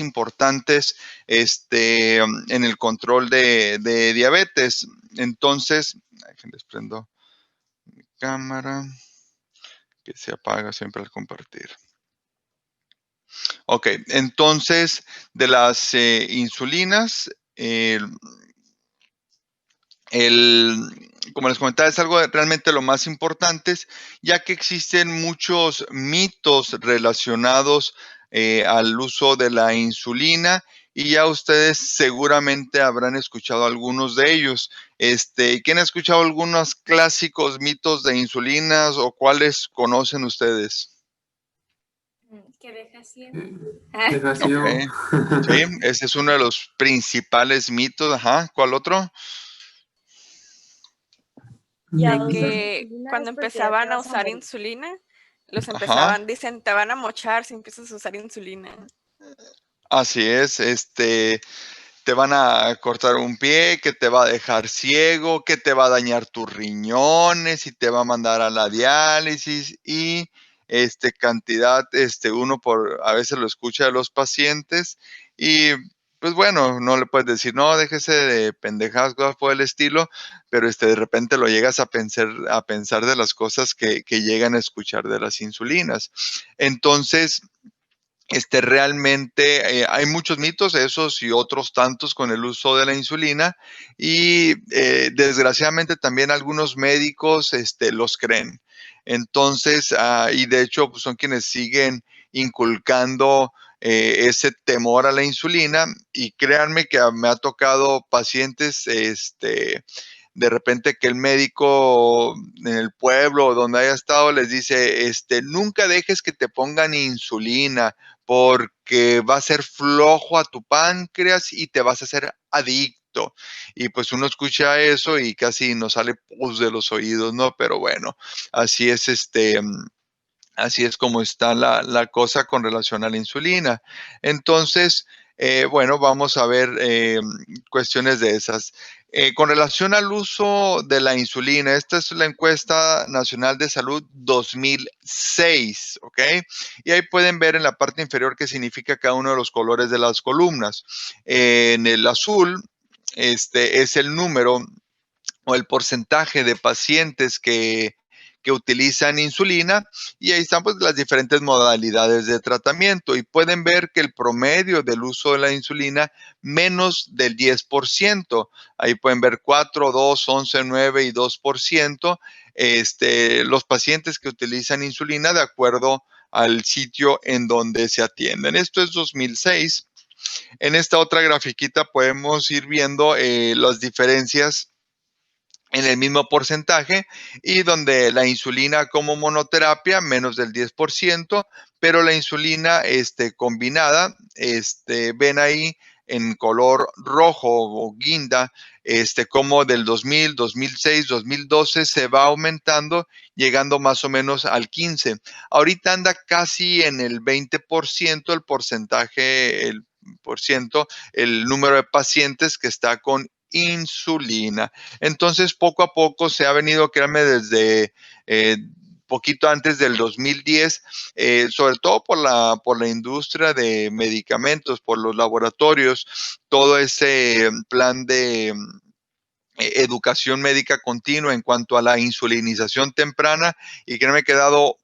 importantes en el control de diabetes. Entonces, déjenles prendo mi cámara, que se apaga siempre al compartir. Ok, entonces, de las insulinas, como les comentaba, es algo realmente lo más importante, ya que existen muchos mitos relacionados al uso de la insulina y ya ustedes seguramente habrán escuchado algunos de ellos. ¿Quién ha escuchado algunos clásicos mitos de insulinas o cuáles conocen ustedes? Que deja ciego. Deja ciego. Ok, sí, ese es uno de los principales mitos. Ajá, ¿cuál otro? Ya De que cuando empezaban a usar insulina, los Ajá. dicen, te van a mochar si empiezas a usar insulina. Así es, te van a cortar un pie, que te va a dejar ciego, que te va a dañar tus riñones y te va a mandar a la diálisis y cantidad, uno a veces lo escucha de los pacientes y pues bueno, no le puedes decir, no, déjese de pendejadas, cosas por el estilo, pero de repente lo llegas a pensar de las cosas que llegan a escuchar de las insulinas. Entonces, realmente hay muchos mitos, esos y otros tantos con el uso de la insulina y desgraciadamente también algunos médicos los creen. Entonces, y de hecho pues, son quienes siguen inculcando ese temor a la insulina y créanme que me ha tocado pacientes, de repente que el médico en el pueblo donde haya estado les dice, nunca dejes que te pongan insulina porque va a ser flojo a tu páncreas y te vas a hacer adicto. Y pues uno escucha eso y casi nos sale pus de los oídos, ¿no? Pero bueno, así es así es como está la cosa con relación a la insulina. Entonces, bueno, vamos a ver cuestiones de esas. Con relación al uso de la insulina, esta es la encuesta nacional de salud 2006, ¿ok? Y ahí pueden ver en la parte inferior qué significa cada uno de los colores de las columnas. En el azul, es el número o el porcentaje de pacientes que utilizan insulina y ahí están pues las diferentes modalidades de tratamiento y pueden ver que el promedio del uso de la insulina menos del 10%. Ahí pueden ver 4, 2, 11, 9 y 2%. Los pacientes que utilizan insulina de acuerdo al sitio en donde se atienden. Esto es 2006. En esta otra grafiquita podemos ir viendo las diferencias en el mismo porcentaje y donde la insulina como monoterapia menos del 10%, pero la insulina combinada, ven ahí en color rojo o guinda, como del 2000, 2006, 2012 se va aumentando, llegando más o menos al 15. Ahorita anda casi en el 20% el porcentaje, el número de pacientes que está con insulina. Entonces, poco a poco se ha venido, créanme, desde poquito antes del 2010, sobre todo por la industria de medicamentos, por los laboratorios, todo ese plan de educación médica continua en cuanto a la insulinización temprana y créanme que he dado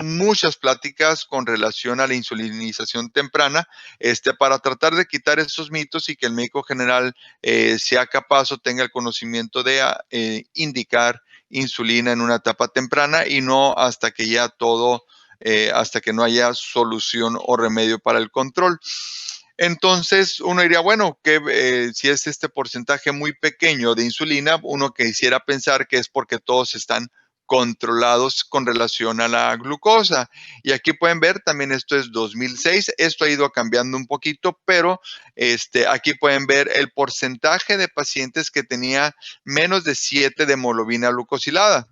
muchas pláticas con relación a la insulinización temprana, para tratar de quitar esos mitos y que el médico general sea capaz o tenga el conocimiento de indicar insulina en una etapa temprana y no hasta que ya todo, hasta que no haya solución o remedio para el control. Entonces uno diría, bueno, que si es este porcentaje muy pequeño de insulina, uno quisiera pensar que es porque todos están controlados con relación a la glucosa. Y aquí pueden ver, también esto es 2006, esto ha ido cambiando un poquito, pero aquí pueden ver el porcentaje de pacientes que tenía menos de 7 de hemoglobina glucosilada.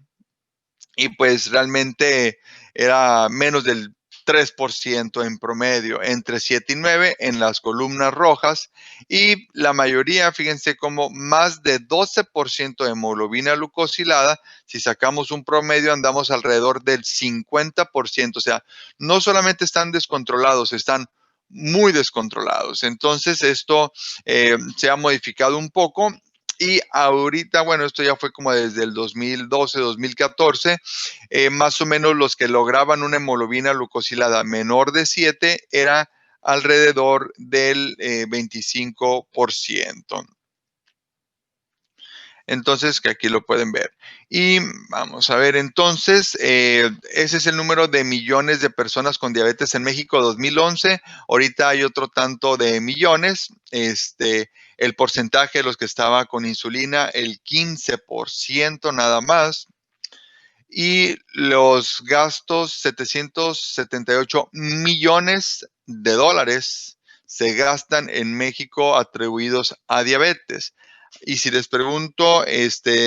Y pues realmente era menos del 3% en promedio, entre 7 y 9 en las columnas rojas y la mayoría, fíjense como más de 12% de hemoglobina glucosilada, si sacamos un promedio andamos alrededor del 50%, o sea, no solamente están descontrolados, están muy descontrolados. Entonces, esto se ha modificado un poco. Y ahorita, bueno, esto ya fue como desde el 2012, 2014, más o menos los que lograban una hemoglobina glucosilada menor de 7 era alrededor del 25%. Entonces, que aquí lo pueden ver. Y vamos a ver, entonces, ese es el número de millones de personas con diabetes en México 2011. Ahorita hay otro tanto de millones. El porcentaje de los que estaba con insulina, el 15% nada más. Y los gastos, 778 millones de dólares se gastan en México atribuidos a diabetes. Y si les pregunto,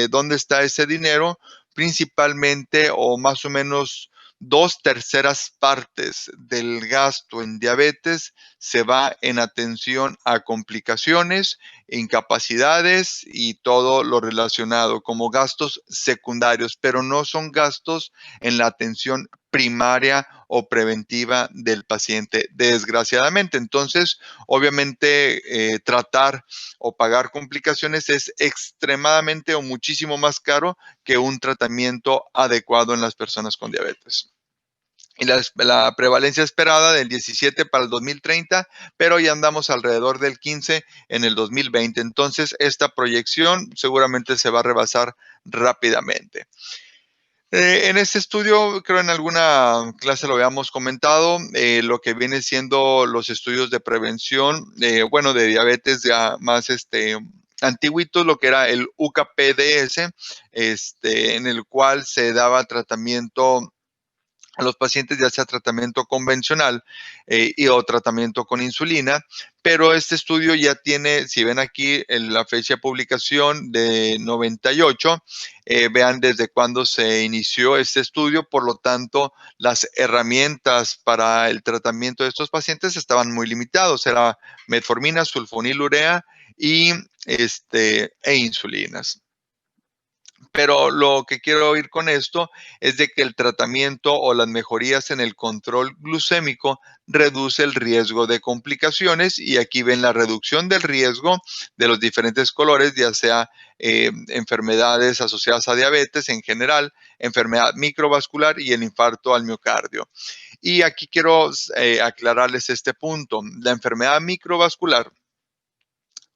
¿dónde está ese dinero? Principalmente o más o menos 2/3 partes del gasto en diabetes se va en atención a complicaciones, incapacidades y todo lo relacionado como gastos secundarios, pero no son gastos en la atención primaria o preventiva del paciente, desgraciadamente. Entonces, obviamente, tratar o pagar complicaciones es extremadamente o muchísimo más caro que un tratamiento adecuado en las personas con diabetes. Y la prevalencia esperada del 17 para el 2030, pero ya andamos alrededor del 15 en el 2020. Entonces, esta proyección seguramente se va a rebasar rápidamente. En este estudio, creo en alguna clase lo habíamos comentado, lo que viene siendo los estudios de prevención, de diabetes ya más antiguitos, lo que era el UKPDS, en el cual se daba tratamiento a los pacientes, ya sea tratamiento convencional o tratamiento con insulina, pero este estudio ya tiene, si ven aquí en la fecha de publicación de 98, vean desde cuándo se inició este estudio, por lo tanto, las herramientas para el tratamiento de estos pacientes estaban muy limitados, era metformina, sulfonilurea y insulinas. Pero lo que quiero oír con esto es de que el tratamiento o las mejorías en el control glucémico reduce el riesgo de complicaciones, y aquí ven la reducción del riesgo de los diferentes colores, ya sea enfermedades asociadas a diabetes en general, enfermedad microvascular y el infarto al miocardio. Y aquí quiero aclararles este punto. La enfermedad microvascular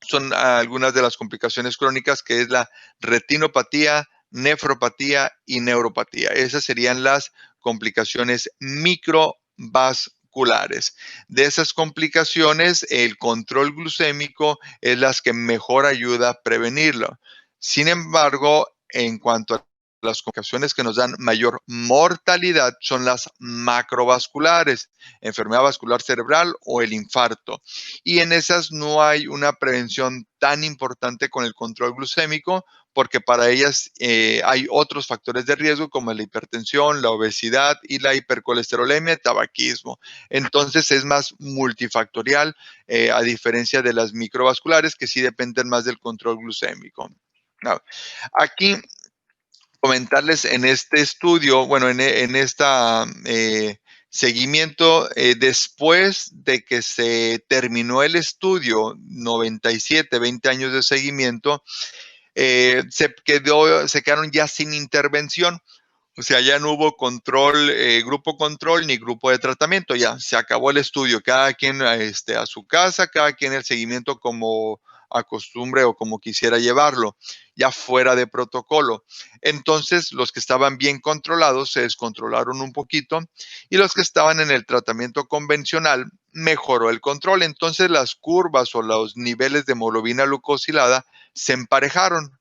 son algunas de las complicaciones crónicas, que es la retinopatía, nefropatía y neuropatía. Esas serían las complicaciones microvasculares. De esas complicaciones, el control glucémico es las que mejor ayuda a prevenirlo. Sin embargo, en cuanto a las complicaciones que nos dan mayor mortalidad son las macrovasculares, enfermedad vascular cerebral o el infarto. Y en esas no hay una prevención tan importante con el control glucémico, porque para ellas hay otros factores de riesgo como la hipertensión, la obesidad y la hipercolesterolemia, tabaquismo. Entonces es más multifactorial, a diferencia de las microvasculares, que sí dependen más del control glucémico. Aquí comentarles en este estudio, en esta seguimiento, después de que se terminó el estudio, 97, 20 años de seguimiento, se quedaron ya sin intervención. O sea, ya no hubo control, grupo control ni grupo de tratamiento, ya se acabó el estudio, cada quien a su casa, cada quien el seguimiento como acostumbre o como quisiera llevarlo, ya fuera de protocolo. Entonces, los que estaban bien controlados se descontrolaron un poquito, y los que estaban en el tratamiento convencional mejoró el control. Entonces, las curvas o los niveles de hemoglobina glucosilada se emparejaron.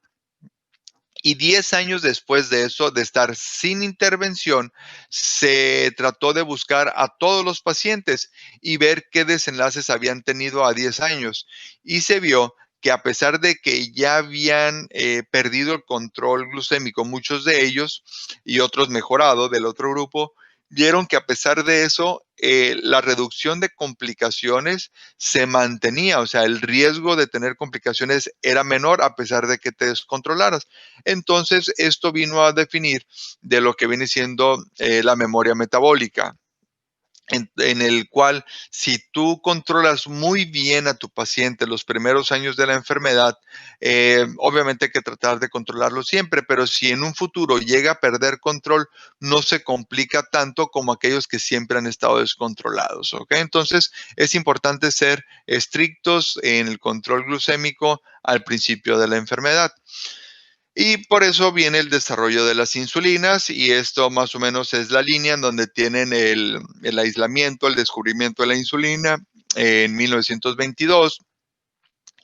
Y 10 años después de eso, de estar sin intervención, se trató de buscar a todos los pacientes y ver qué desenlaces habían tenido a 10 años. Y se vio que, a pesar de que ya habían perdido el control glucémico, muchos de ellos, y otros mejorado del otro grupo, vieron que, a pesar de eso, la reducción de complicaciones se mantenía. O sea, el riesgo de tener complicaciones era menor a pesar de que te descontrolaras. Entonces, esto vino a definir de lo que viene siendo la memoria metabólica. en el cual si tú controlas muy bien a tu paciente los primeros años de la enfermedad, obviamente hay que tratar de controlarlo siempre, pero si en un futuro llega a perder control, no se complica tanto como aquellos que siempre han estado descontrolados, ¿ok? Entonces, es importante ser estrictos en el control glucémico al principio de la enfermedad. Y por eso viene el desarrollo de las insulinas y esto más o menos es la línea en donde tienen el aislamiento, el descubrimiento de la insulina en 1922.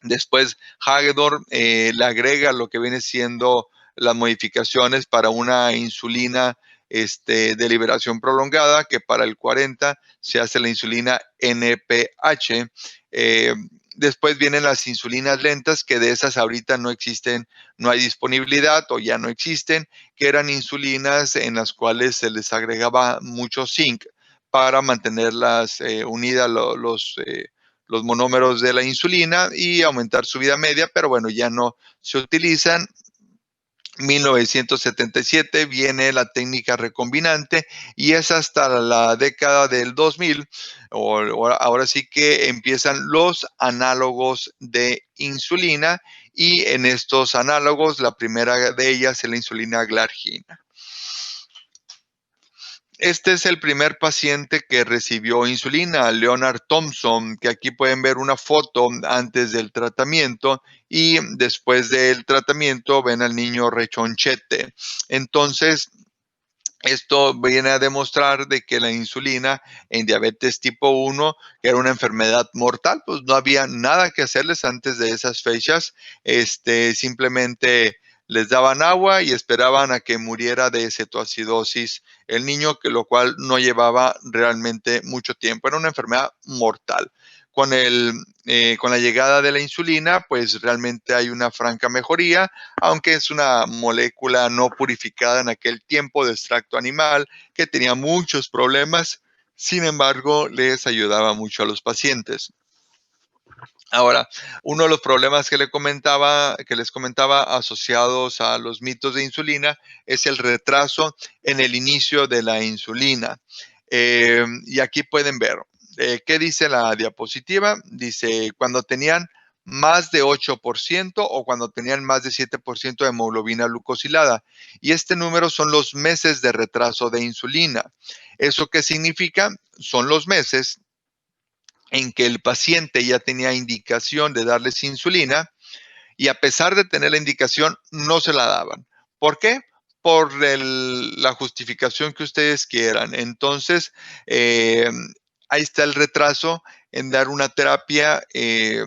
Después Hagedorn le agrega lo que viene siendo las modificaciones para una insulina de liberación prolongada, que para el 40 se hace la insulina NPH. Después vienen las insulinas lentas, que de esas ahorita no existen, no hay disponibilidad o ya no existen, que eran insulinas en las cuales se les agregaba mucho zinc para mantenerlas unidas los monómeros de la insulina y aumentar su vida media, pero bueno, ya no se utilizan. 1977 viene la técnica recombinante y es hasta la década del 2000, ahora sí que empiezan los análogos de insulina y en estos análogos la primera de ellas es la insulina glargina. Este es el primer paciente que recibió insulina, Leonard Thompson, que aquí pueden ver una foto antes del tratamiento y después del tratamiento ven al niño rechonchete. Entonces, esto viene a demostrar de que la insulina en diabetes tipo 1, que era una enfermedad mortal, pues no había nada que hacerles antes de esas fechas. Simplemente les daban agua y esperaban a que muriera de cetoacidosis el niño, que lo cual no llevaba realmente mucho tiempo. Era una enfermedad mortal. Con la llegada de la insulina, pues realmente hay una franca mejoría, aunque es una molécula no purificada en aquel tiempo de extracto animal que tenía muchos problemas. Sin embargo, les ayudaba mucho a los pacientes. Ahora, uno de los problemas que les comentaba asociados a los mitos de insulina es el retraso en el inicio de la insulina. Y aquí pueden ver, ¿qué dice la diapositiva? Dice, cuando tenían más de 8% o cuando tenían más de 7% de hemoglobina glucosilada. Y este número son los meses de retraso de insulina. ¿Eso qué significa? Son los meses en que el paciente ya tenía indicación de darles insulina y a pesar de tener la indicación, no se la daban. ¿Por qué? Por la justificación que ustedes quieran. Entonces, ahí está el retraso en dar una terapia que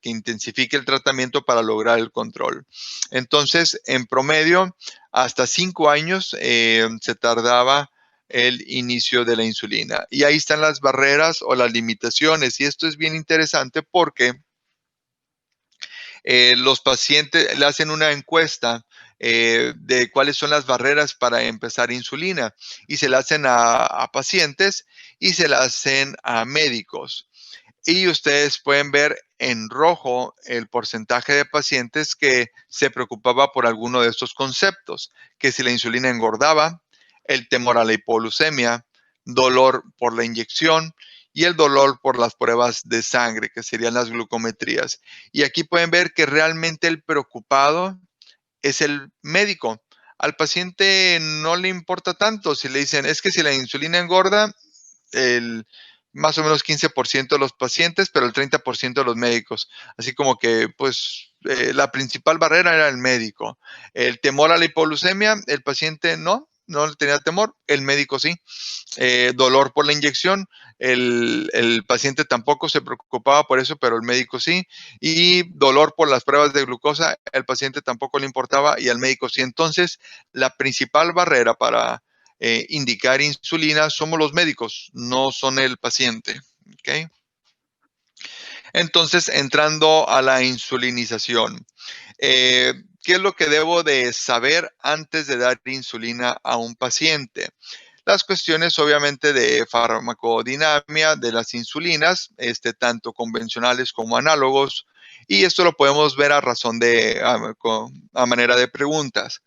intensifique el tratamiento para lograr el control. Entonces, en promedio, hasta 5 años se tardaba el inicio de la insulina. Y ahí están las barreras o las limitaciones. Y esto es bien interesante porque los pacientes le hacen una encuesta de cuáles son las barreras para empezar insulina y se la hacen a pacientes y se la hacen a médicos. Y ustedes pueden ver en rojo el porcentaje de pacientes que se preocupaba por alguno de estos conceptos, que si la insulina engordaba, el temor a la hipoglucemia, dolor por la inyección y el dolor por las pruebas de sangre, que serían las glucometrías. Y aquí pueden ver que realmente el preocupado es el médico. Al paciente no le importa tanto si le dicen, es que si la insulina engorda, el más o menos 15% de los pacientes, pero el 30% de los médicos. Así como que, pues, la principal barrera era el médico. El temor a la hipoglucemia, el paciente no le tenía temor, el médico sí. Dolor por la inyección, el paciente tampoco se preocupaba por eso, pero el médico sí. Y dolor por las pruebas de glucosa, el paciente tampoco le importaba y al médico sí. Entonces, la principal barrera para indicar insulina somos los médicos, no son el paciente. ¿Okay? Entonces, entrando a la insulinización. ¿Qué es lo que debo de saber antes de dar insulina a un paciente? Las cuestiones obviamente de farmacodinamia de las insulinas, tanto convencionales como análogos, y esto lo podemos ver a razón de, a manera de preguntas.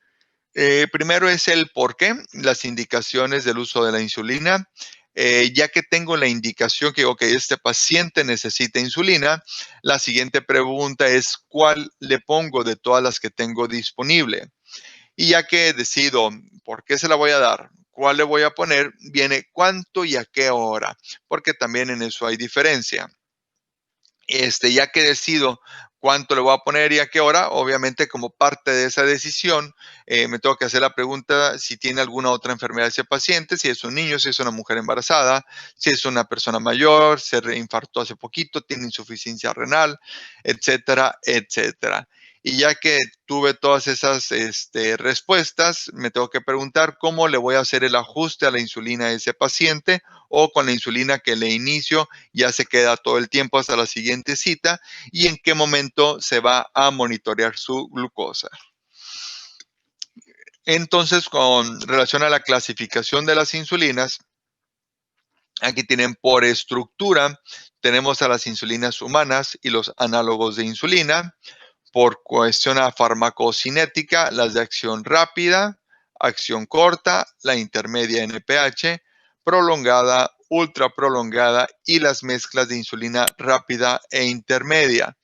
Primero es el por qué, las indicaciones del uso de la insulina, ya que tengo la indicación que, ok, este paciente necesita insulina, la siguiente pregunta es, ¿cuál le pongo de todas las que tengo disponible? Y ya que decido por qué se la voy a dar, cuál le voy a poner, viene cuánto y a qué hora, porque también en eso hay diferencia. Ya que decido cuánto le voy a poner y a qué hora, obviamente como parte de esa decisión, me tengo que hacer la pregunta si tiene alguna otra enfermedad ese paciente, si es un niño, si es una mujer embarazada, si es una persona mayor, se reinfartó hace poquito, tiene insuficiencia renal, etcétera, etcétera. Y ya que tuve todas esas respuestas, me tengo que preguntar cómo le voy a hacer el ajuste a la insulina a ese paciente o con la insulina que le inicio ya se queda todo el tiempo hasta la siguiente cita y en qué momento se va a monitorear su glucosa. Entonces, con relación a la clasificación de las insulinas, aquí tienen por estructura, tenemos a las insulinas humanas y los análogos de insulina. Por cuestión a farmacocinética, las de acción rápida, acción corta, la intermedia NPH, prolongada, ultra prolongada y las mezclas de insulina rápida e intermedia.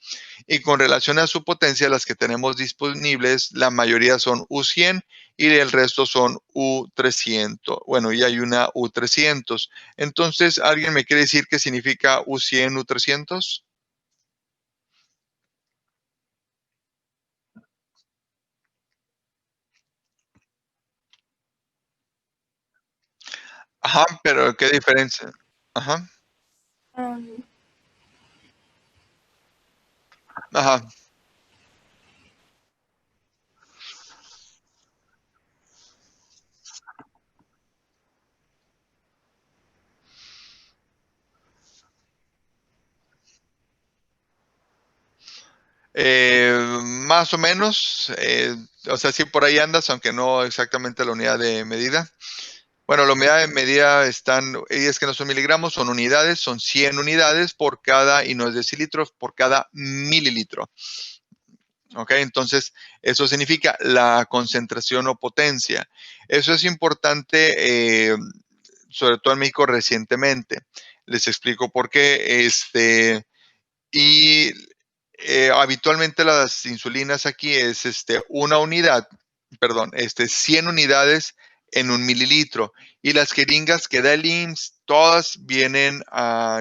Y con relación a su potencia, las que tenemos disponibles, la mayoría son U100 y el resto son U300. Bueno, y hay una U300. Entonces, ¿alguien me quiere decir qué significa U100, U300? Ajá, pero ¿qué diferencia? Ajá, Am, ajá. Más o menos, o sea, sí por ahí andas, aunque no exactamente la unidad de medida. Bueno, la unidad de medida están, y es que no son miligramos, son unidades, son 100 unidades por cada, y no es decilitros, por cada mililitro. ¿Ok? Entonces, eso significa la concentración o potencia. Eso es importante, sobre todo en México recientemente. Les explico por qué. Y habitualmente las insulinas aquí es una unidad, perdón, 100 unidades en un mililitro. Y las jeringas que da el IMSS, todas vienen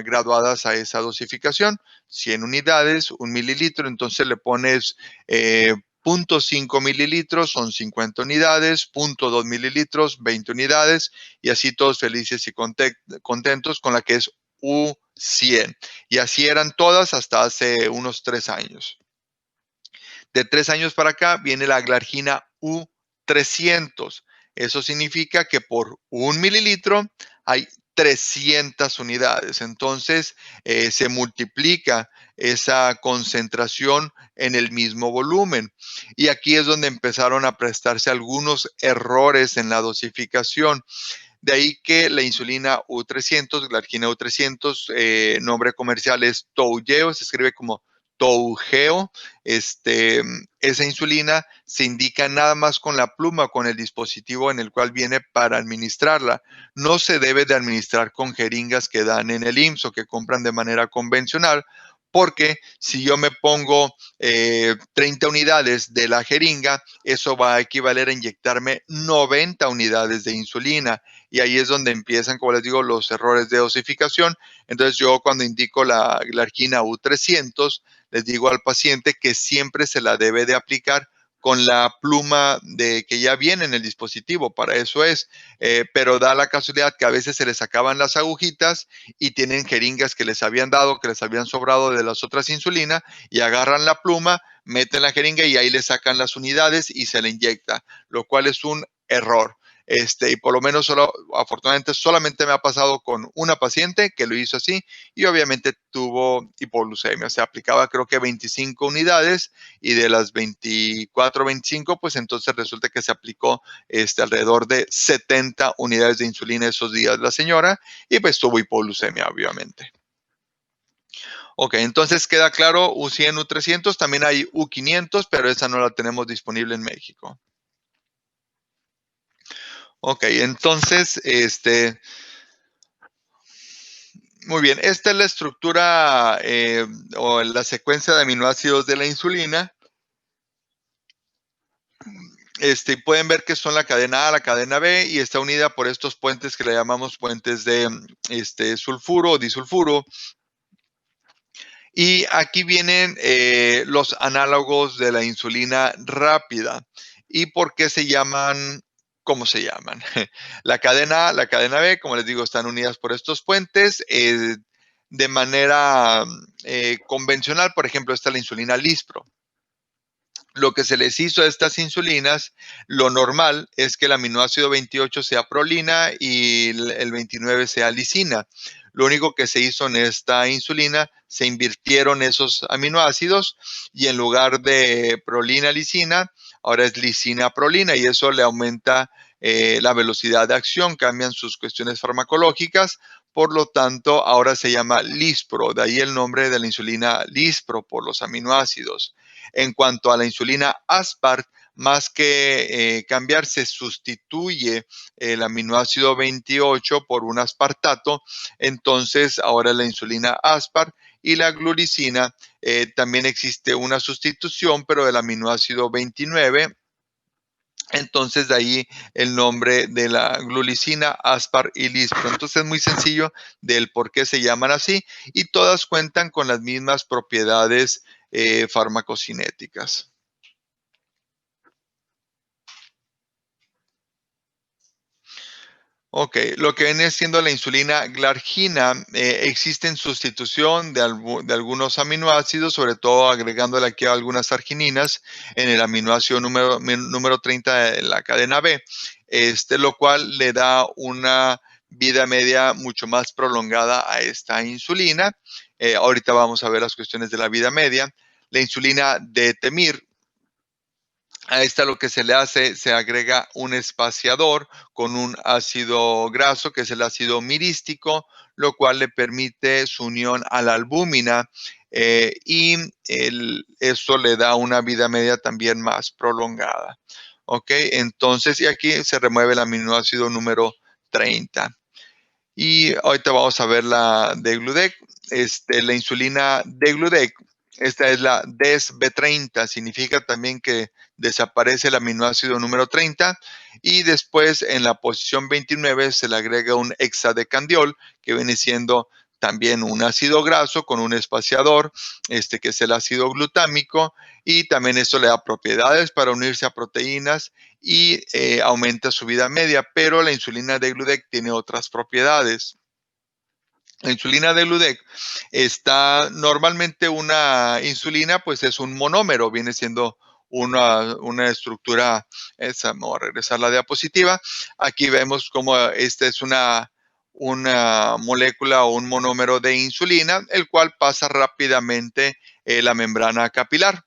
graduadas a esa dosificación. 100 unidades, un mililitro, entonces le pones 0.5 mililitros, son 50 unidades, 0.2 mililitros, 20 unidades, y así todos felices y contentos con la que es U100. Y así eran todas hasta hace unos 3 años. De 3 años para acá viene la glargina U300. Eso significa que por un mililitro hay 300 unidades. Entonces se multiplica esa concentración en el mismo volumen. Y aquí es donde empezaron a prestarse algunos errores en la dosificación. De ahí que la insulina U300, glargina U300, nombre comercial es Toujeo, se escribe como Toujeo. Esa insulina se indica nada más con la pluma, con el dispositivo en el cual viene para administrarla. No se debe de administrar con jeringas que dan en el IMSS o que compran de manera convencional, porque si yo me pongo 30 unidades de la jeringa, eso va a equivaler a inyectarme 90 unidades de insulina. Y ahí es donde empiezan, como les digo, los errores de dosificación. Entonces yo cuando indico la glargina U300, les digo al paciente que siempre se la debe de aplicar con la pluma de que ya viene en el dispositivo, para eso es, pero da la casualidad que a veces se les acaban las agujitas y tienen jeringas que les habían dado, que les habían sobrado de las otras insulinas y agarran la pluma, meten la jeringa y ahí le sacan las unidades y se le inyecta, lo cual es un error. Y por lo menos afortunadamente solamente me ha pasado con una paciente que lo hizo así y obviamente tuvo hipoglucemia. Se aplicaba creo que 25 unidades y de las 24 25 pues entonces resulta que se aplicó alrededor de 70 unidades de insulina esos días la señora y pues tuvo hipoglucemia obviamente. Ok, entonces queda claro U100, U300, también hay U500, pero esa no la tenemos disponible en México. Ok, entonces, Muy bien, esta es la estructura o la secuencia de aminoácidos de la insulina. Pueden ver que son la cadena A, la cadena B, y está unida por estos puentes que le llamamos puentes de sulfuro o disulfuro. Y aquí vienen los análogos de la insulina rápida. ¿Y por qué se llaman? ¿Cómo se llaman? La cadena A, la cadena B, como les digo, están unidas por estos puentes. De manera convencional, por ejemplo, está la insulina Lispro. Lo que se les hizo a estas insulinas, lo normal es que el aminoácido 28 sea prolina y el 29 sea lisina. Lo único que se hizo en esta insulina, se invirtieron esos aminoácidos y en lugar de prolina-lisina, ahora es lisina-prolina y eso le aumenta la velocidad de acción, cambian sus cuestiones farmacológicas. Por lo tanto, ahora se llama Lispro, de ahí el nombre de la insulina Lispro por los aminoácidos. En cuanto a la insulina Aspart, más que cambiar, se sustituye el aminoácido 28 por un aspartato. Entonces, ahora la insulina Aspart y la glulicina, también existe una sustitución, pero del aminoácido 29. Entonces, de ahí el nombre de la glulicina, Aspart y Lispro. Entonces, es muy sencillo del por qué se llaman así y todas cuentan con las mismas propiedades farmacocinéticas. Ok, lo que viene siendo la insulina glargina, existe en sustitución de algunos aminoácidos, sobre todo agregándole aquí algunas argininas en el aminoácido número 30 de la cadena B, lo cual le da una vida media mucho más prolongada a esta insulina. Ahorita vamos a ver las cuestiones de la vida media. La insulina de Temir, a esta lo que se le hace, se agrega un espaciador con un ácido graso, que es el ácido mirístico, lo cual le permite su unión a la albúmina y eso le da una vida media también más prolongada. Ok, entonces, y aquí se remueve el aminoácido número 30. Y ahorita vamos a ver la degludec, la insulina degludec. Esta es la DESB30, significa también que desaparece el aminoácido número 30 y después en la posición 29 se le agrega un hexadecandiol que viene siendo también un ácido graso con un espaciador, que es el ácido glutámico, y también esto le da propiedades para unirse a proteínas y aumenta su vida media, pero la insulina degludec tiene otras propiedades. La insulina degludec está normalmente una insulina, pues es un monómero, viene siendo una estructura, vamos a regresar la diapositiva. Aquí vemos cómo esta es una molécula o un monómero de insulina, el cual pasa rápidamente la membrana capilar.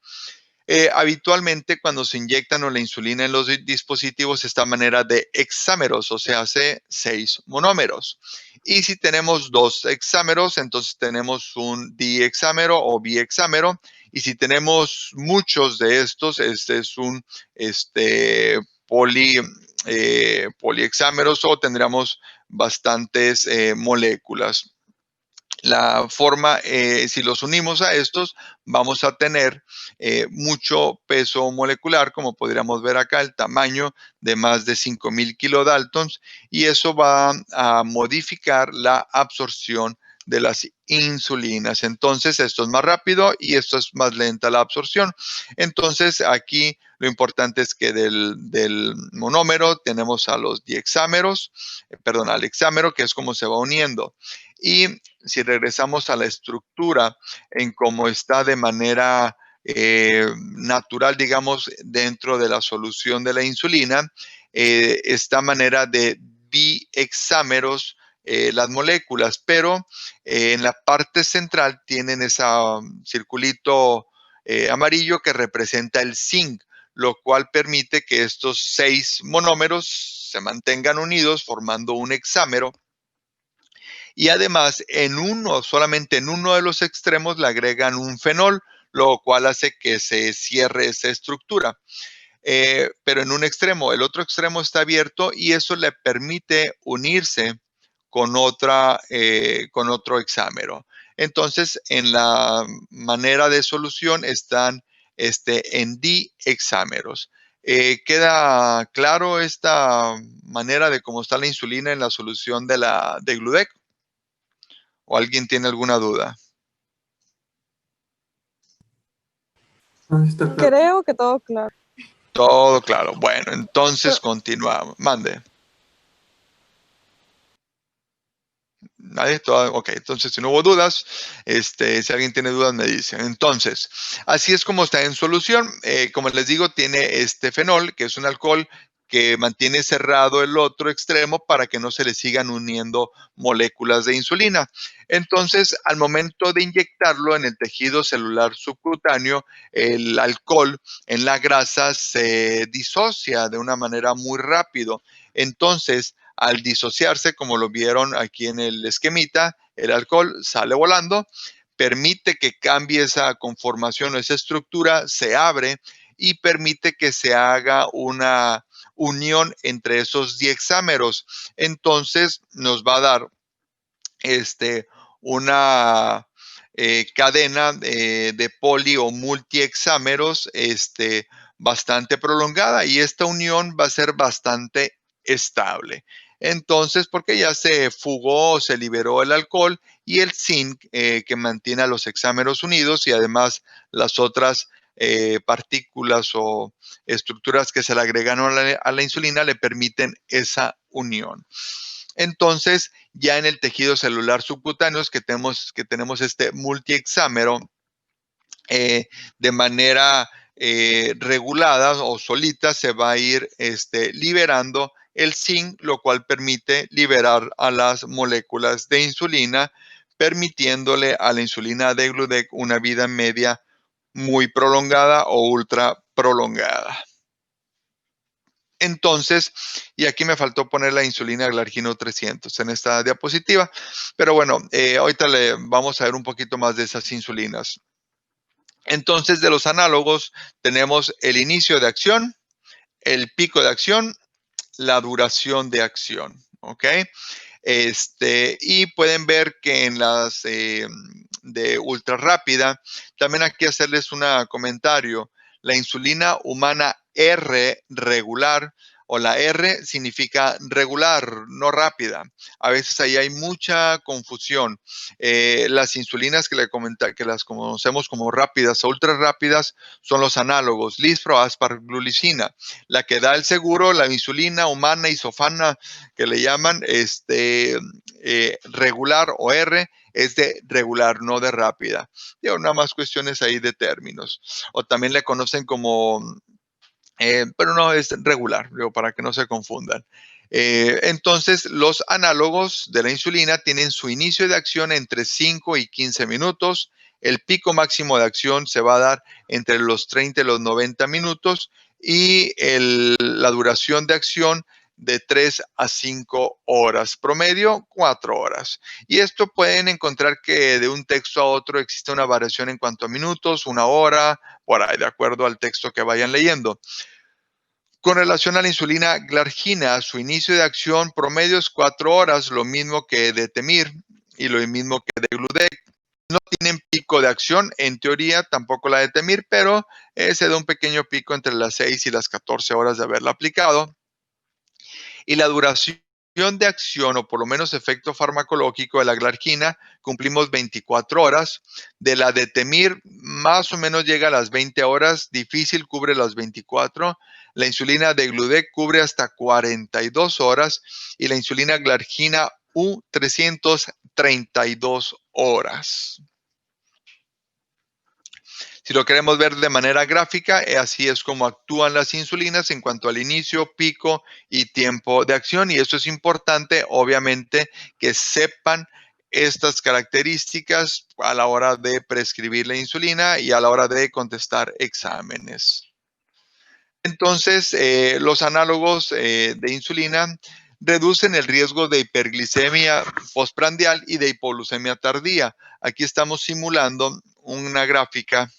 Habitualmente cuando se inyectan la insulina en los dispositivos, esta manera de hexámeros, o sea, hace 6 monómeros. Y si tenemos 2 hexámeros, entonces tenemos un dihexámero o bihexámero. Y si tenemos muchos de estos, este es un polihexámeros o tendríamos bastantes moléculas. La forma, si los unimos a estos, vamos a tener mucho peso molecular, como podríamos ver acá, el tamaño de más de 5,000 kilodaltons, y eso va a modificar la absorción de las insulinas. Entonces, esto es más rápido y esto es más lenta la absorción. Entonces, aquí lo importante es que del monómero tenemos a los dihexámeros, al hexámero, que es como se va uniendo. Y si regresamos a la estructura en cómo está de manera natural, digamos, dentro de la solución de la insulina, esta manera de bihexámeros las moléculas, pero en la parte central tienen ese circulito amarillo que representa el zinc, lo cual permite que estos 6 monómeros se mantengan unidos formando un hexámero. Y además, solamente en uno de los extremos le agregan un fenol, lo cual hace que se cierre esa estructura. Pero en un extremo, el otro extremo está abierto y eso le permite unirse con otro hexámero. Entonces, en la manera de solución están en dihexámeros. ¿Queda claro esta manera de cómo está la insulina en la solución de Gludec? ¿O alguien tiene alguna duda? Está claro. Creo que todo claro. Todo claro. Bueno, entonces continuamos. Mande. ¿Nadie? Ok, entonces si no hubo dudas, si alguien tiene dudas me dice. Entonces, así es como está en solución. Como les digo, tiene este fenol, que es un alcohol que mantiene cerrado el otro extremo para que no se le sigan uniendo moléculas de insulina. Entonces, al momento de inyectarlo en el tejido celular subcutáneo, el alcohol en la grasa se disocia de una manera muy rápido. Entonces, al disociarse, como lo vieron aquí en el esquemita, el alcohol sale volando, permite que cambie esa conformación o esa estructura, se abre y permite que se haga una unión entre esos diexámeros. Entonces nos va a dar una cadena de poli o multihexámeros bastante prolongada, y esta unión va a ser bastante estable. Entonces, porque ya se fugó, se liberó el alcohol y el zinc que mantiene a los hexámeros unidos, y además las otras partículas o estructuras que se le agregan a la insulina le permiten esa unión. Entonces, ya en el tejido celular subcutáneo que tenemos este multihexámero de manera regulada o solita, se va a ir liberando el zinc, lo cual permite liberar a las moléculas de insulina, permitiéndole a la insulina de Gludec una vida media muy prolongada o ultra prolongada. Entonces, y aquí me faltó poner la insulina Glargine 300 en esta diapositiva, pero bueno, ahorita le vamos a ver un poquito más de esas insulinas. Entonces, de los análogos tenemos el inicio de acción, el pico de acción, la duración de acción, ¿ok? Y pueden ver que en las de ultra rápida, también aquí hacerles un comentario. La insulina humana R regular, o la R significa regular, no rápida. A veces ahí hay mucha confusión. Las insulinas que las conocemos como rápidas o ultra rápidas son los análogos, lispro, asparglulicina. La que da el seguro, la insulina humana isofana, que le llaman regular o R, es de regular, no de rápida. Digo, nada más cuestiones ahí de términos. O también le conocen como, pero no, es regular, digo, para que no se confundan. Entonces, los análogos de la insulina tienen su inicio de acción entre 5 y 15 minutos. El pico máximo de acción se va a dar entre los 30 y los 90 minutos, y la duración de acción de 3 a 5 horas, promedio 4 horas. Y esto pueden encontrar que de un texto a otro existe una variación en cuanto a minutos, una hora, por ahí, de acuerdo al texto que vayan leyendo. Con relación a la insulina Glargina, su inicio de acción promedio es 4 horas, lo mismo que de Temir y lo mismo que de Gludec. No tienen pico de acción, en teoría, tampoco la de Temir, pero se da un pequeño pico entre las 6 y las 14 horas de haberla aplicado. Y la duración de acción, o por lo menos efecto farmacológico de la Glargina, cumplimos 24 horas. De la de Temir, más o menos llega a las 20 horas, difícil cubre las 24. La insulina de Gludec cubre hasta 42 horas y la insulina Glargina U300, 32 horas. Si lo queremos ver de manera gráfica, así es como actúan las insulinas en cuanto al inicio, pico y tiempo de acción. Y eso es importante, obviamente, que sepan estas características a la hora de prescribir la insulina y a la hora de contestar exámenes. Entonces, los análogos de insulina reducen el riesgo de hiperglicemia postprandial y de hipoglucemia tardía. Aquí estamos simulando una gráfica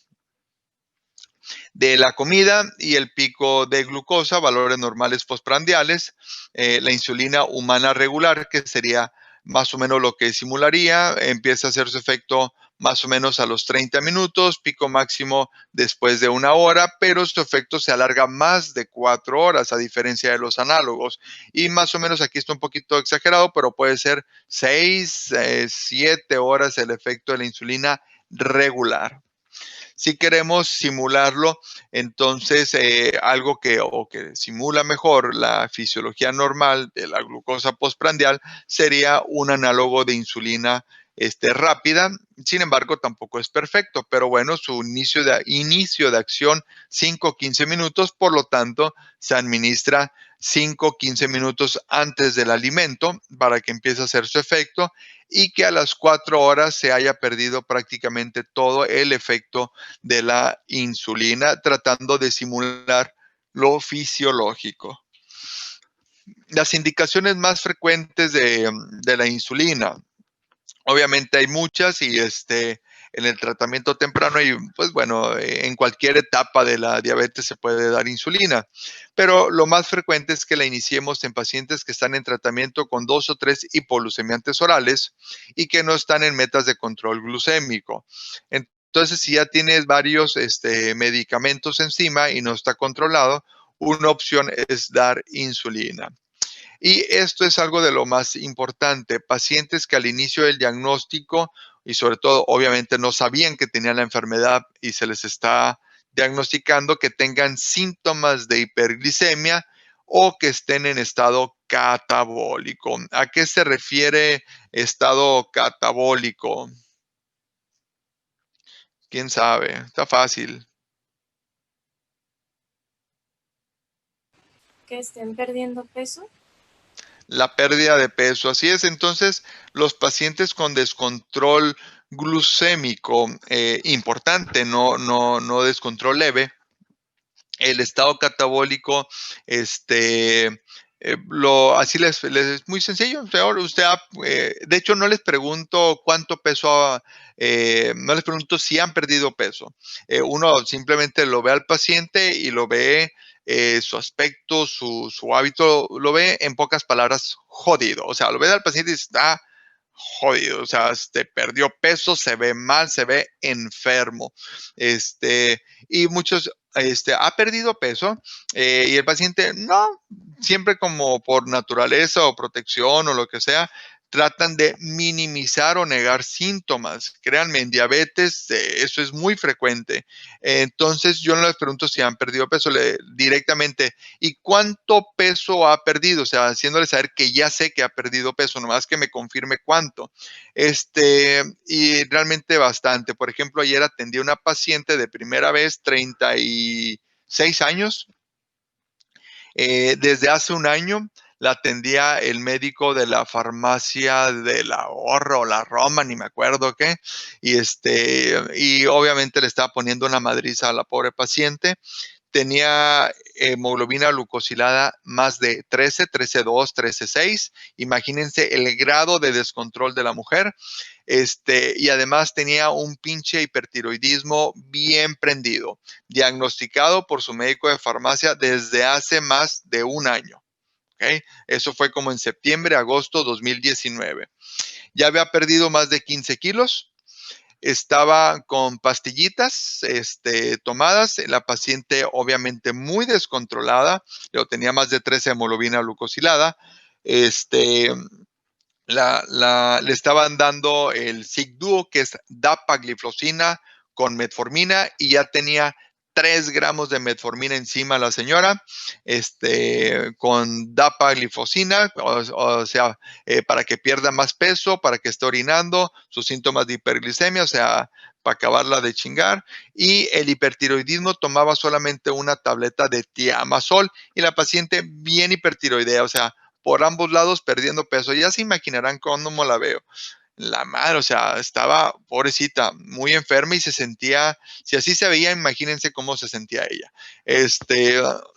de la comida y el pico de glucosa, valores normales postprandiales, la insulina humana regular, que sería más o menos lo que simularía, empieza a hacer su efecto más o menos a los 30 minutos, pico máximo después de 1 hora, pero su efecto se alarga más de 4 horas, a diferencia de los análogos. Y más o menos aquí está un poquito exagerado, pero puede ser 6, 7 horas el efecto de la insulina regular. Si queremos simularlo, entonces algo que simula mejor la fisiología normal de la glucosa postprandial sería un análogo de insulina rápida. Sin embargo, tampoco es perfecto, pero bueno, su inicio de acción 5-15 minutos, por lo tanto, se administra 5-15 minutos antes del alimento para que empiece a hacer su efecto y que a las 4 horas se haya perdido prácticamente todo el efecto de la insulina, tratando de simular lo fisiológico. Las indicaciones más frecuentes de la insulina. Obviamente hay muchas y en el tratamiento temprano y pues bueno, en cualquier etapa de la diabetes se puede dar insulina, pero lo más frecuente es que la iniciemos en pacientes que están en tratamiento con 2 o 3 hipoglucemiantes orales y que no están en metas de control glucémico. Entonces, si ya tienes varios medicamentos encima y no está controlado, una opción es dar insulina. Y esto es algo de lo más importante. Pacientes que al inicio del diagnóstico y sobre todo, obviamente, no sabían que tenían la enfermedad y se les está diagnosticando, que tengan síntomas de hiperglicemia o que estén en estado catabólico. ¿A qué se refiere estado catabólico? ¿Quién sabe? Está fácil. Que estén perdiendo peso. La pérdida de peso, así es. Entonces, los pacientes con descontrol glucémico importante, no descontrol leve, el estado catabólico, así les es muy sencillo. De hecho, no les pregunto cuánto peso, no les pregunto si han perdido peso. Uno simplemente lo ve al paciente y lo ve su aspecto, su hábito, lo ve en pocas palabras jodido. O sea, lo ve al paciente y está jodido. O sea, perdió peso, se ve mal, se ve enfermo. Y muchos ha perdido peso y el paciente no, siempre como por naturaleza o protección o lo que sea, tratan de minimizar o negar síntomas. Créanme, en diabetes eso es muy frecuente. Entonces yo no les pregunto si han perdido peso directamente. ¿Y cuánto peso ha perdido? O sea, haciéndole saber que ya sé que ha perdido peso, nomás que me confirme cuánto. Y realmente bastante. Por ejemplo, ayer atendí a una paciente de primera vez, 36 años. Desde hace un año la atendía el médico de la farmacia de la Ahorro o la Roma, ni me acuerdo qué. Y obviamente le estaba poniendo una madriza a la pobre paciente. Tenía hemoglobina glucosilada más de 13, 13.2, 13.6. Imagínense el grado de descontrol de la mujer. Y además tenía un pinche hipertiroidismo bien prendido, diagnosticado por su médico de farmacia desde hace más de un año. ¿Okay? Eso fue como en septiembre, agosto 2019. Ya había perdido más de 15 kilos. Estaba con pastillitas tomadas, la paciente obviamente muy descontrolada, pero tenía más de 13 hemoglobina glucosilada. Le estaban dando el Zigduo, que es dapagliflozina con metformina, y ya tenía 3 gramos de metformina encima la señora, con dapagliflozina, o sea, para que pierda más peso, para que esté orinando, sus síntomas de hiperglicemia, o sea, para acabarla de chingar. Y el hipertiroidismo tomaba solamente una tableta de Thiamazol, y la paciente bien hipertiroidea, o sea, por ambos lados perdiendo peso. Ya se imaginarán cómo la veo. La madre, o sea, estaba pobrecita, muy enferma y se sentía, si así se veía, imagínense cómo se sentía ella.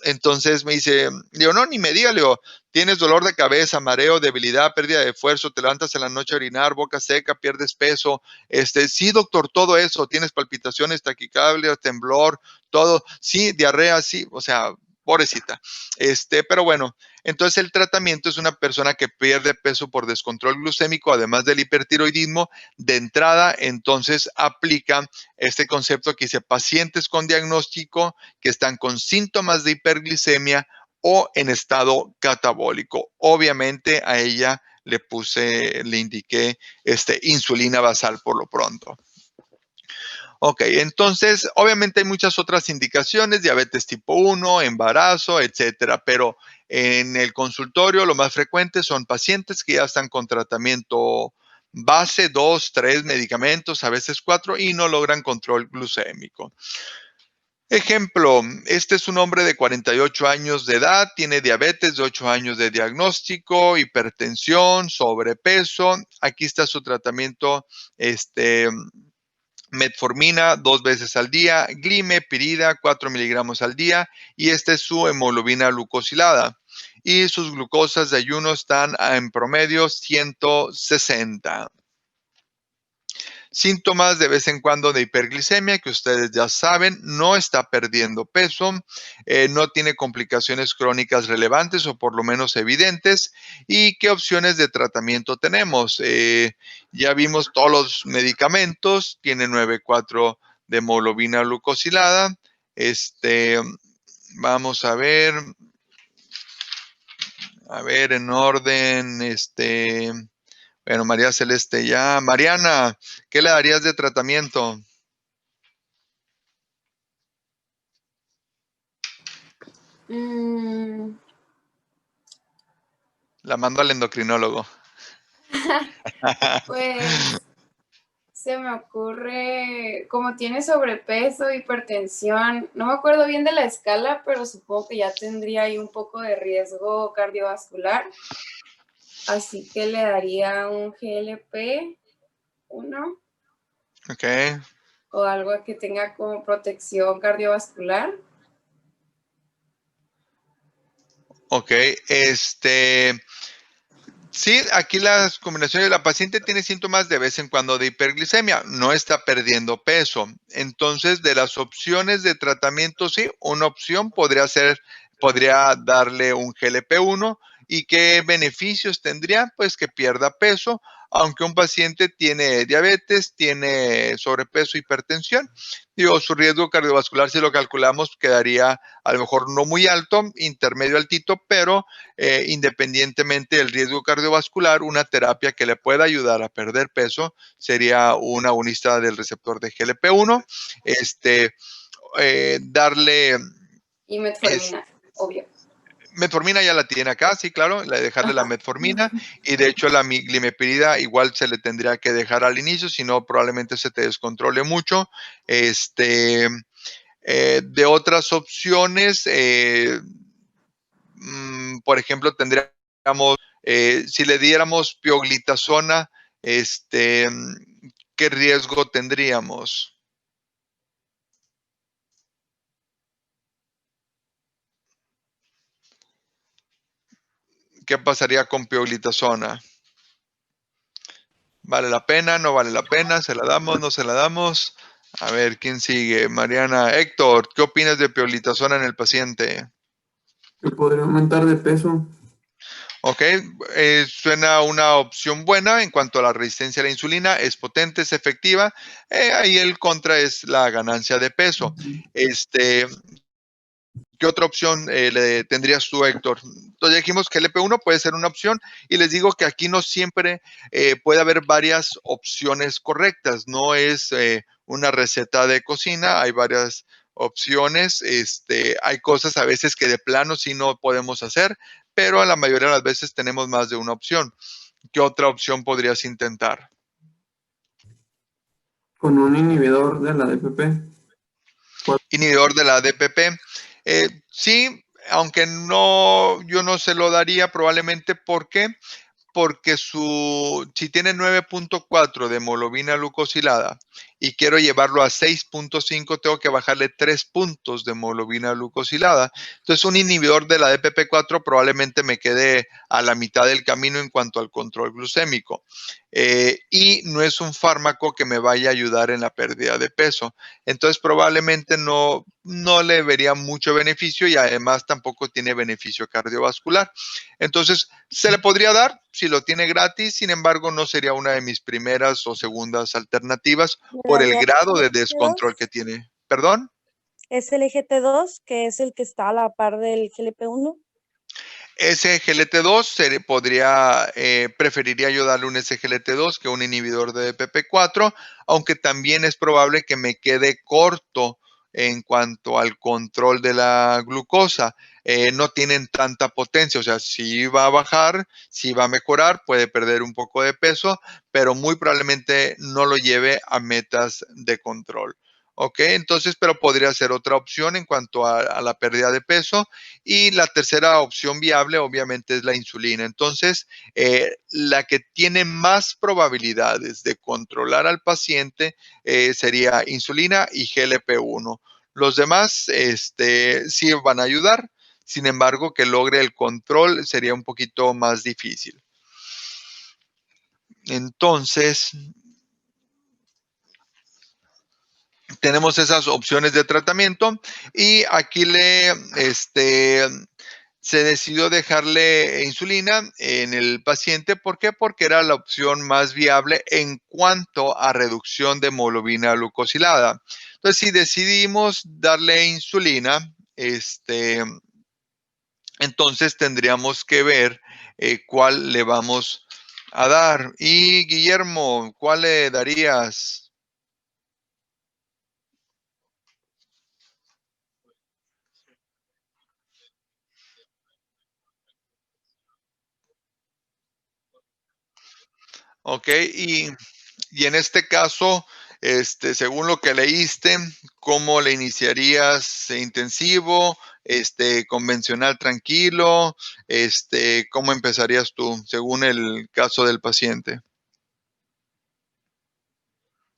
Entonces me dice, digo, no, ni me diga, le digo, tienes dolor de cabeza, mareo, debilidad, pérdida de esfuerzo, te levantas en la noche a orinar, boca seca, pierdes peso. Sí, doctor, todo eso, tienes palpitaciones, taquicardia, temblor, todo, sí, diarrea, sí, o sea, pobrecita. Pero bueno, entonces el tratamiento es una persona que pierde peso por descontrol glucémico, además del hipertiroidismo. De entrada, entonces aplica este concepto que dice pacientes con diagnóstico que están con síntomas de hiperglicemia o en estado catabólico. Obviamente a ella le indiqué insulina basal por lo pronto. Ok, entonces, obviamente hay muchas otras indicaciones, diabetes tipo 1, embarazo, etcétera, pero en el consultorio lo más frecuente son pacientes que ya están con tratamiento base, 2, 3 medicamentos, a veces 4, y no logran control glucémico. Ejemplo, este es un hombre de 48 años de edad, tiene diabetes de 8 años de diagnóstico, hipertensión, sobrepeso. Aquí está su tratamiento, metformina 2 veces al día, glimepirida 4 miligramos al día, y esta es su hemoglobina glucosilada. Y sus glucosas de ayuno están en promedio 160. Síntomas de vez en cuando de hiperglicemia que ustedes ya saben, no está perdiendo peso, no tiene complicaciones crónicas relevantes o por lo menos evidentes. ¿Y qué opciones de tratamiento tenemos? Ya vimos todos los medicamentos, tiene 9,4 de hemoglobina glucosilada. Vamos a ver en orden, bueno, María Celeste ya. Mariana, ¿qué le darías de tratamiento? La mando al endocrinólogo. Pues se me ocurre, como tiene sobrepeso, hipertensión, no me acuerdo bien de la escala, pero supongo que ya tendría ahí un poco de riesgo cardiovascular. Así que le daría un GLP-1. Ok. O algo que tenga como protección cardiovascular. Ok, sí, aquí las combinaciones, la paciente tiene síntomas de vez en cuando de hiperglicemia, no está perdiendo peso. Entonces, de las opciones de tratamiento, sí, una opción podría darle un GLP-1. ¿Y qué beneficios tendría? Pues que pierda peso, aunque un paciente tiene diabetes, tiene sobrepeso, hipertensión. Digo, su riesgo cardiovascular, si lo calculamos, quedaría a lo mejor no muy alto, intermedio altito, pero independientemente del riesgo cardiovascular, una terapia que le pueda ayudar a perder peso sería un agonista del receptor de GLP-1. Darle... Y metformina, obvio. Metformina ya la tiene acá, sí, claro, dejarle la metformina, y de hecho la glimepirida igual se le tendría que dejar al inicio, si no probablemente se te descontrole mucho. De otras opciones, por ejemplo, tendríamos, si le diéramos pioglitazona, ¿qué riesgo tendríamos? ¿Qué pasaría con pioglitazona? ¿Vale la pena? ¿No vale la pena? ¿Se la damos? ¿No se la damos? A ver, ¿quién sigue? Mariana. Héctor, ¿qué opinas de pioglitazona en el paciente? Que podría aumentar de peso. Ok, suena una opción buena en cuanto a la resistencia a la insulina, es potente, es efectiva. Ahí el contra es la ganancia de peso. ¿Qué otra opción le tendrías tú, Héctor? Entonces dijimos que el LP1 puede ser una opción, y les digo que aquí no siempre puede haber varias opciones correctas. No es una receta de cocina, hay varias opciones. Hay cosas a veces que de plano sí no podemos hacer, pero a la mayoría de las veces tenemos más de una opción. ¿Qué otra opción podrías intentar? Con un inhibidor de la DPP. Inhibidor de la DPP. Sí, aunque yo no se lo daría probablemente. ¿Por qué? Porque si tiene 9,4 de hemoglobina glucosilada y quiero llevarlo a 6.5, tengo que bajarle 3 puntos de hemoglobina glucosilada. Entonces, un inhibidor de la DPP4 probablemente me quede a la mitad del camino en cuanto al control glucémico. Y no es un fármaco que me vaya a ayudar en la pérdida de peso. Entonces, probablemente no le vería mucho beneficio y además tampoco tiene beneficio cardiovascular. Entonces, se le podría dar si lo tiene gratis, sin embargo, no sería una de mis primeras o segundas alternativas por el grado de descontrol que tiene. ¿Perdón? ¿Es el EGT2, que es el que está a la par del GLP-1? SGLT2 preferiría yo darle un SGLT2 que un inhibidor de DPP4, aunque también es probable que me quede corto en cuanto al control de la glucosa. No tienen tanta potencia, o sea, sí va a bajar, sí va a mejorar, puede perder un poco de peso, pero muy probablemente no lo lleve a metas de control. ¿Ok? Entonces, pero podría ser otra opción en cuanto a la pérdida de peso. Y la tercera opción viable, obviamente, es la insulina. Entonces, la que tiene más probabilidades de controlar al paciente sería insulina y GLP-1. Los demás sí van a ayudar. Sin embargo, que logre el control sería un poquito más difícil. Entonces, tenemos esas opciones de tratamiento y aquí se decidió dejarle insulina en el paciente. ¿Por qué? Porque era la opción más viable en cuanto a reducción de hemoglobina glucosilada. Entonces, si decidimos darle insulina, entonces tendríamos que ver cuál le vamos a dar. Y Guillermo, ¿cuál le darías? Ok, y en este caso, según lo que leíste, ¿cómo le iniciarías? ¿Intensivo? ¿Convencional tranquilo? ¿Cómo empezarías tú, según el caso del paciente?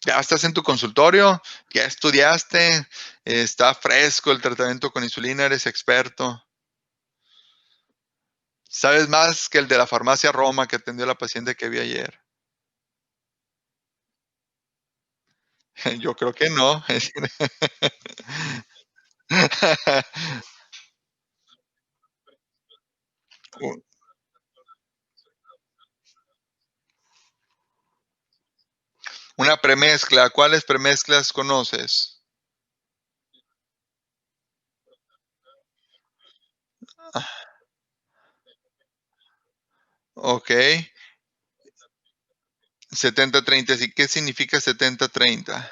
¿Ya estás en tu consultorio? ¿Ya estudiaste? ¿Está fresco el tratamiento con insulina? ¿Eres experto? ¿Sabes más que el de la farmacia Roma que atendió a la paciente que vi ayer? Yo creo que no. Una premezcla. ¿Cuáles premezclas conoces? Ok. 70-30. ¿Y qué significa 70-30?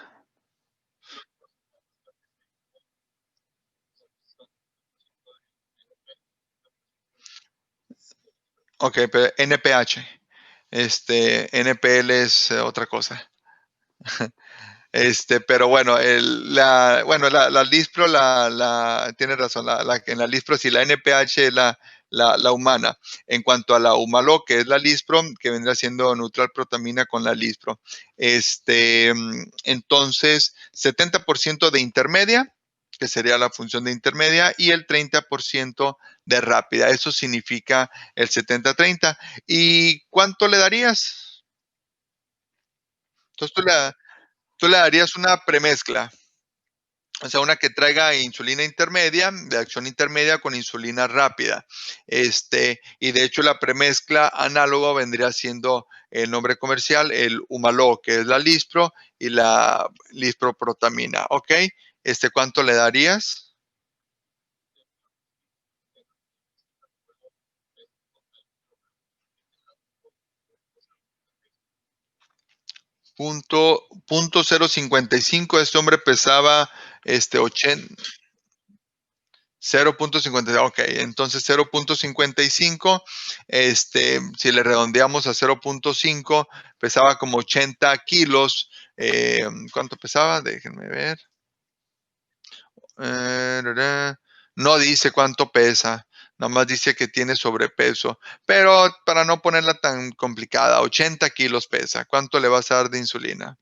Ok, pero NPH. NPL es otra cosa. Pero bueno, la Lispro, tiene razón, en la Lispro sí, la NPH es la humana. En cuanto a la Humalog, que es la Lispro, que vendrá siendo neutral protamina con la Lispro. Entonces, 70% de intermedia, que sería la función de intermedia, y el 30% de rápida. Eso significa el 70-30. ¿Y cuánto le darías? Entonces tú le darías una premezcla, o sea, una que traiga insulina intermedia, de acción intermedia con insulina rápida. Y de hecho la premezcla análogo vendría siendo el nombre comercial, el Humalog, que es la Lispro y la Lisproprotamina, ¿ok? ¿Cuánto le darías? Punto 0.55. Este hombre pesaba 80. 0.50, ok, entonces 0.55, si le redondeamos a 0.5, pesaba como 80 kilos. ¿Cuánto pesaba? Déjenme ver. No dice cuánto pesa, nada más dice que tiene sobrepeso, pero para no ponerla tan complicada, 80 kilos pesa. ¿Cuánto le vas a dar de insulina?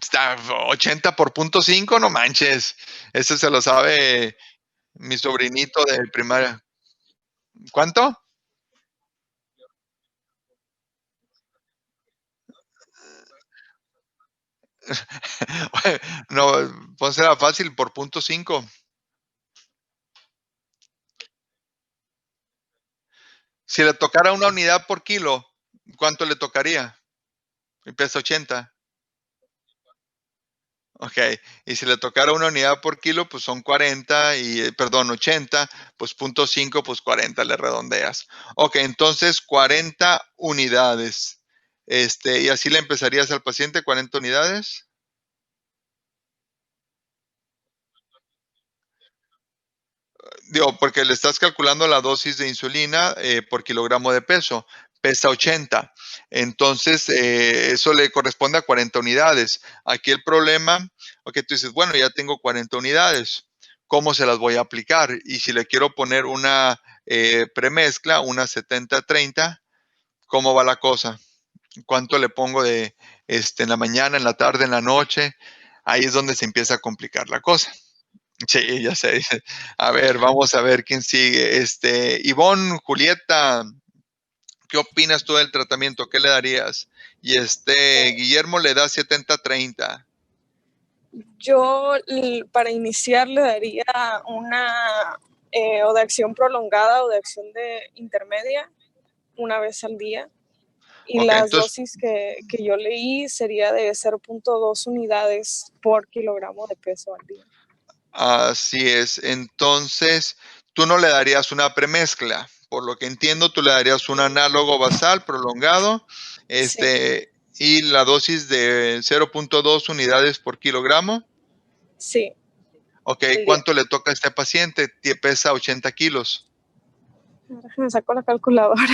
Está 80 por 0.5, no manches. Eso se lo sabe mi sobrinito de primaria. ¿Cuánto? No, pues era fácil por 0.5. Si le tocara una unidad por kilo, ¿cuánto le tocaría? Y pesa 80. Ok, y si le tocara una unidad por kilo, pues son 40 perdón, 80, pues 0.5, pues 40 le redondeas. Ok, entonces 40 unidades. Y así le empezarías al paciente 40 unidades. Digo, porque le estás calculando la dosis de insulina por kilogramo de peso. Pesa 80. Entonces, eso le corresponde a 40 unidades. Aquí el problema, ok, tú dices, bueno, ya tengo 40 unidades. ¿Cómo se las voy a aplicar? Y si le quiero poner una premezcla, una 70-30, ¿cómo va la cosa? ¿Cuánto le pongo en la mañana, en la tarde, en la noche? Ahí es donde se empieza a complicar la cosa. Sí, ya sé. A ver, vamos a ver quién sigue. Ivonne, Julieta, ¿qué opinas tú del tratamiento? ¿Qué le darías? Y Guillermo le da 70-30. Yo para iniciar le daría una o de acción prolongada o de acción intermedia una vez al día. Y Ok, las entonces, dosis que yo leí sería de 0.2 unidades por kilogramo de peso al día. así es. Entonces, tú no le darías una premezcla. Por lo que entiendo, tú le darías un análogo basal prolongado, Sí, y la dosis de 0.2 unidades por kilogramo. sí, Ok, al día. ¿cuánto le toca a este paciente? Pesa 80 kilos. Me saco la calculadora.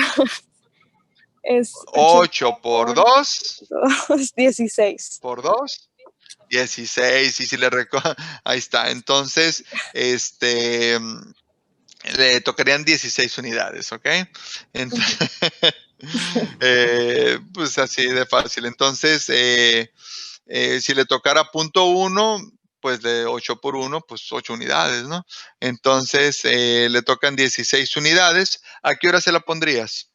Es 80 8 por por 2, 2, 16. por 2, 16. Y si le ahí está. Entonces, le tocarían 16 unidades, ¿ok? Entonces, pues así de fácil. Entonces, si le tocara 0.1, pues de 8 por 1, pues 8 unidades, ¿no? Entonces, le tocan 16 unidades. ¿A qué hora se la pondrías?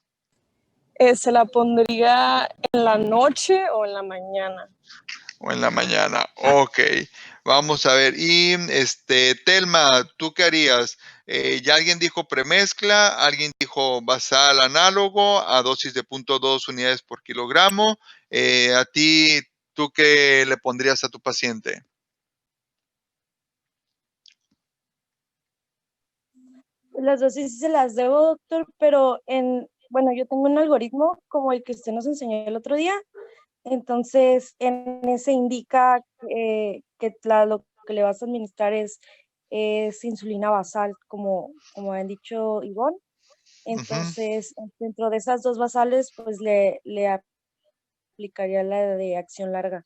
Se la pondría en la noche o en la mañana. O en la mañana. Ok, vamos a ver. Y Telma, ¿tú qué harías? Ya alguien dijo premezcla, alguien dijo basal análogo a dosis de 0.2 unidades por kilogramo. A ti, ¿tú qué le pondrías a tu paciente? Las dosis sí se las debo, doctor, pero bueno, yo tengo un algoritmo como el que usted nos enseñó el otro día. Entonces, en ese indica que lo que le vas a administrar es insulina basal, como han dicho Ivonne. Ujú. Entonces, dentro de esas dos basales, pues le aplicaría la de acción larga.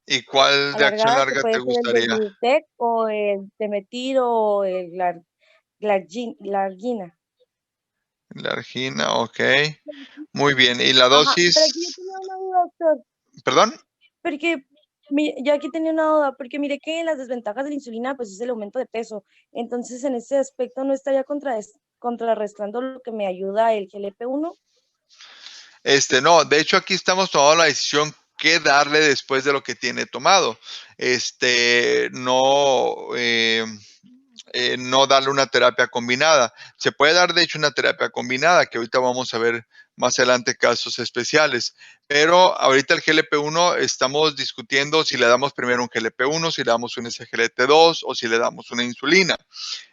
¿Y cuál de acción Alargada, que larga te puede ser el gustaría? Degludec o el Demetir o el Largina. La argina, ok. Muy bien. ¿Y la Ajá, pero aquí yo dosis? tenía una duda, doctor, ¿Perdón? porque yo aquí tenía una duda, porque mire que las desventajas de la insulina, pues es el aumento de peso. Entonces, en ese aspecto no estaría contrarrestando lo que me ayuda el GLP-1. No, de hecho aquí estamos tomando la decisión qué darle después de lo que tiene tomado. No darle una terapia combinada. Se puede dar, de hecho, una terapia combinada, que ahorita vamos a ver más adelante casos especiales. Pero ahorita el GLP-1 estamos discutiendo si le damos primero un GLP-1, si le damos un SGLT2 o si le damos una insulina.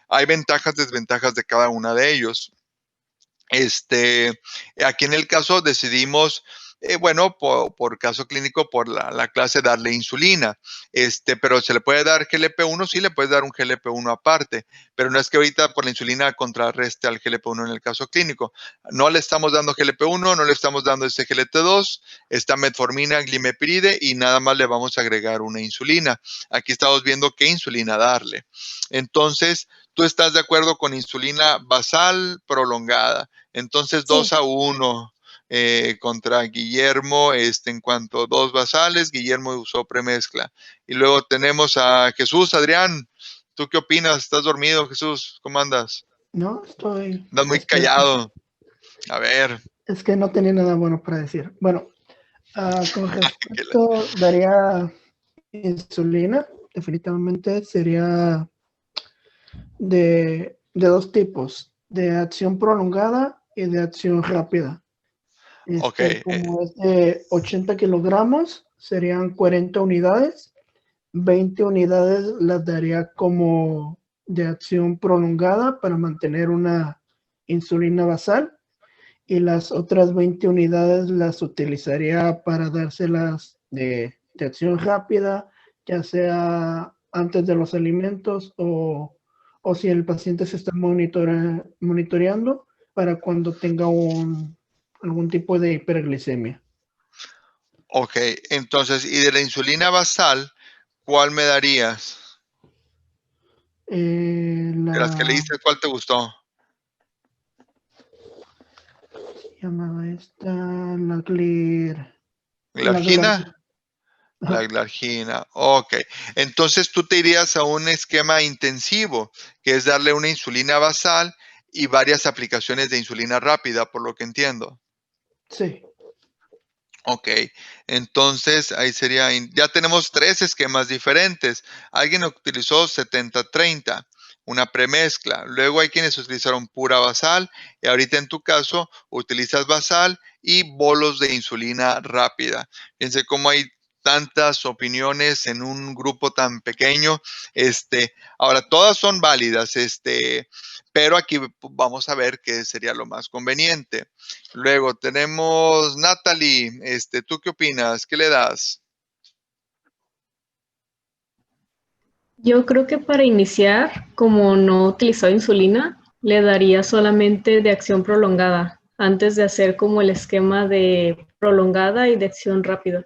Hay ventajas, desventajas de cada una de ellos. Aquí en el caso decidimos, bueno, por caso clínico, por la clase, darle insulina. Pero se le puede dar GLP-1, sí le puedes dar un GLP-1 aparte, pero no es que ahorita por la insulina contrarreste al GLP-1 en el caso clínico. No le estamos dando GLP-1, no le estamos dando SGLT2, está metformina, glimepiride y nada más le vamos a agregar una insulina. Aquí estamos viendo qué insulina darle. Entonces, ¿tú estás de acuerdo con insulina basal prolongada? Entonces, Sí, 2-1. contra Guillermo en cuanto a 2 basales. Guillermo usó premezcla. Y luego tenemos a Jesús. Adrián, ¿tú qué opinas? ¿Estás dormido, Jesús? ¿Cómo andas? No, estoy Andas muy despierto. callado. A ver. Es que no tenía nada bueno para decir. Bueno, con respecto, daría insulina. Definitivamente sería de 2 tipos, de acción prolongada y de acción rápida. Ok. Como es de 80 kilogramos, serían 40 unidades. 20 unidades las daría como de acción prolongada para mantener una insulina basal, y las otras 20 unidades las utilizaría para dárselas de acción rápida, ya sea antes de los alimentos o si el paciente se está monitoreando para cuando tenga algún tipo de hiperglicemia. Ok, entonces, y de la insulina basal, ¿cuál me darías? De las que leíste, ¿cuál te gustó? Se llamaba esta, ¿Glargina? La Ajá. glargina. Ok. Entonces tú te irías a un esquema intensivo, que es darle una insulina basal y varias aplicaciones de insulina rápida, por lo que entiendo. Sí. Ok, entonces ahí sería, ya tenemos 3 esquemas diferentes. Alguien utilizó 70-30, una premezcla. Luego hay quienes utilizaron pura basal y ahorita en tu caso utilizas basal y bolos de insulina rápida. Fíjense cómo hay tantas opiniones en un grupo tan pequeño. Ahora todas son válidas, pero aquí vamos a ver qué sería lo más conveniente. Luego tenemos Natalie, ¿tú qué opinas? ¿Qué le das? Yo creo que para iniciar, como no he utilizado insulina, le daría solamente de acción prolongada, antes de hacer como el esquema de prolongada y de acción rápida.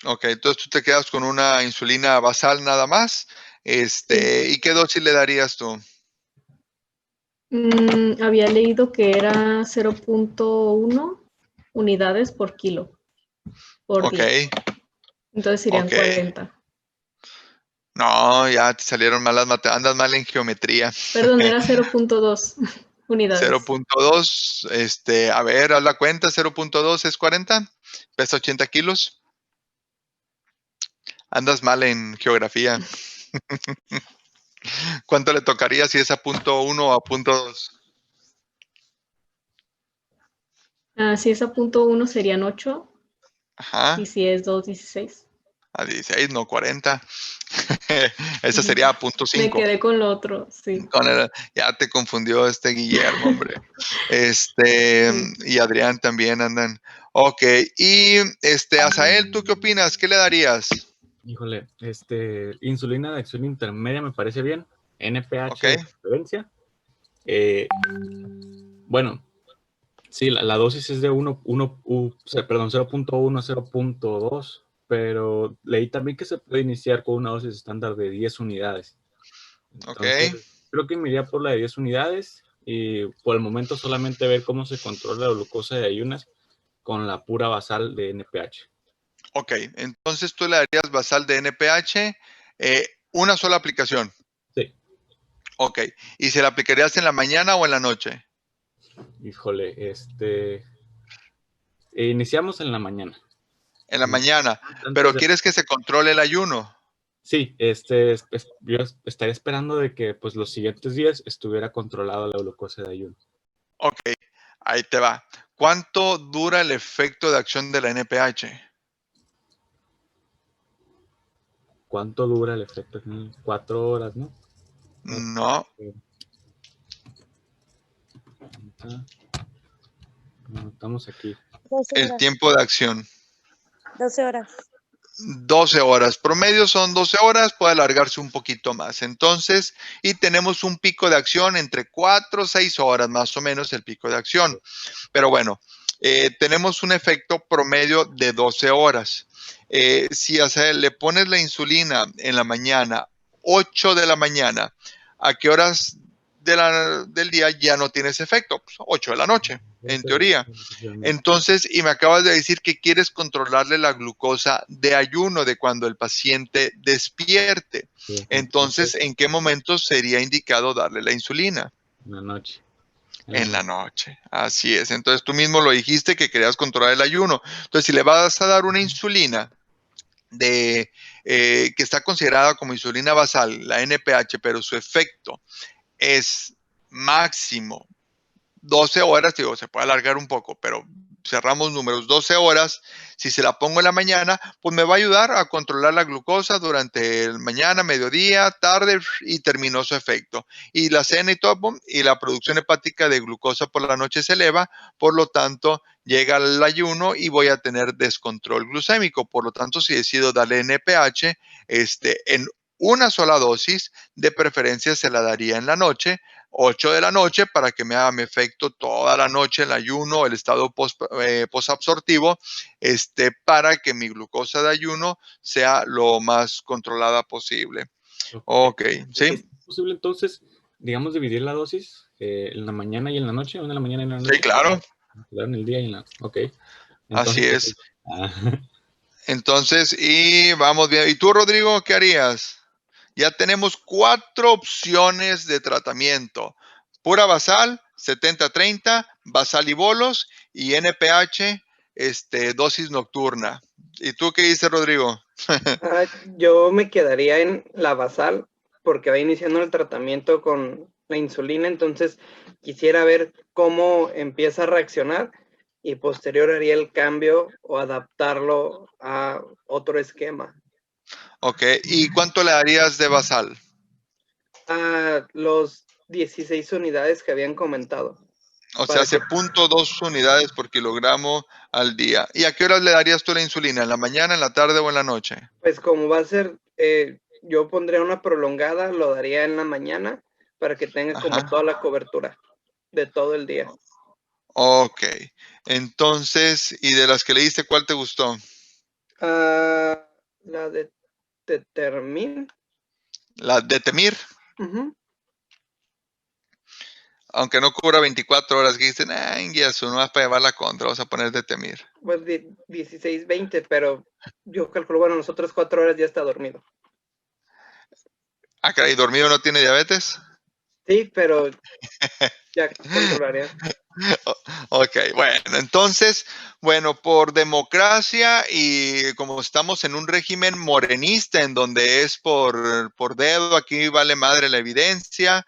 Ok, entonces tú te quedas con una insulina basal nada más. ¿Y qué dosis le darías tú? Había leído que era 0.1 unidades por kilo por Ok, día. Entonces serían ok. 40. No, ya te salieron mal las matemáticas, andas mal en geometría. Perdón, era 0.2 unidades. 0.2, a ver, haz la cuenta, 0.2 es 40, pesa 80 kilos. Andas mal en geografía. ¿Cuánto le tocaría si es a punto 1 o a punto 2? Si es a punto 1 serían 8. Ajá. Y si es 2, 16. A 16, no 40. Esa sería a punto 5. Me quedé con lo otro, sí. Ya te confundió Guillermo, hombre. Y Adrián también andan. Ok, y Azael, ¿tú qué opinas? ¿Qué le darías? Híjole, insulina de acción intermedia me parece bien. NPH Ok. de preferencia. Bueno, sí, la dosis es de 0.1, 0.2, pero leí también que se puede iniciar con una dosis estándar de 10 unidades. Entonces, creo que me iría por la de 10 unidades y por el momento solamente ver cómo se controla la glucosa de ayunas con la pura basal de NPH. Ok, entonces tú le darías basal de NPH, una sola aplicación. Sí. Ok, ¿y se la aplicarías en la mañana o en la noche? Híjole, iniciamos en la mañana. En la mañana, pero ¿quieres que se controle el ayuno? Sí, yo estaría esperando de que pues los siguientes días estuviera controlada la glucosa de ayuno. Ok, ahí te va. ¿Cuánto dura el efecto de acción de la NPH? ¿Cuánto dura el efecto? 4 horas, ¿no? No. No, estamos aquí. 12 El horas. tiempo de acción. 12 horas. 12 horas. Promedio son 12 horas, puede alargarse un poquito más. Entonces, y tenemos un pico de acción entre 4 o 6 horas, más o menos el pico de acción. Pero bueno, tenemos un efecto promedio de 12 horas. Si le pones la insulina en la mañana, 8 de la mañana, ¿a qué horas del día ya no tiene ese efecto, pues 8 de la noche, en teoría. Entonces, y me acabas de decir que quieres controlarle la glucosa de ayuno, de cuando el paciente despierte. Entonces, ¿en qué momento sería indicado darle la insulina? En la noche. En la noche, así es. Entonces, tú mismo lo dijiste que querías controlar el ayuno. Entonces, si le vas a dar una insulina que está considerada como insulina basal, la NPH, pero su efecto es máximo 12 horas, digo, se puede alargar un poco, pero cerramos números, 12 horas, si se la pongo en la mañana, pues me va a ayudar a controlar la glucosa durante el mañana, mediodía, tarde, y terminó su efecto. Y la cena y todo, y la producción hepática de glucosa por la noche se eleva, por lo tanto, llega el ayuno y voy a tener descontrol glucémico. Por lo tanto, si decido darle NPH, en una sola dosis, de preferencia se la daría en la noche, 8 de la noche, para que me haga mi efecto toda la noche, el ayuno, el estado posabsortivo, para que mi glucosa de ayuno sea lo más controlada posible. Ok, ¿sí? ¿Es posible entonces, digamos, dividir la dosis en la mañana y en la noche? ¿Una en la mañana y en la noche? Sí, claro. En el día y en la... Ok. Así es. Entonces, y vamos bien. ¿Y tú, Rodrigo, qué harías? Ya tenemos 4 opciones de tratamiento. Pura basal, 70-30, basal y bolos, y NPH, dosis nocturna. ¿Y tú qué dices, Rodrigo? Yo me quedaría en la basal porque va iniciando el tratamiento con la insulina, entonces quisiera ver cómo empieza a reaccionar y posterior haría el cambio o adaptarlo a otro esquema. Ok, ¿y cuánto le darías de basal? A los 16 unidades que habían comentado. O sea, hace 0.2 unidades por kilogramo al día. ¿Y a qué horas le darías tú la insulina? ¿En la mañana, en la tarde o en la noche? Pues como va a ser, yo pondría una prolongada, lo daría en la mañana para que tenga como toda la cobertura de todo el día. Ok, entonces, ¿y de las que le diste, cuál te gustó? La de Determin. La de Temir. Aunque no cubra 24 horas, que dicen, ya eso no vas para llevar la contra, vamos a poner de Temir. Pues 16, 20, pero yo calculo, bueno, las otras 4 horas ya está dormido. Acá, ¿y dormido no tiene diabetes? Sí, pero ya controlaría. Ok, bueno, entonces, bueno, por democracia y como estamos en un régimen morenista en donde es por dedo, aquí vale madre la evidencia,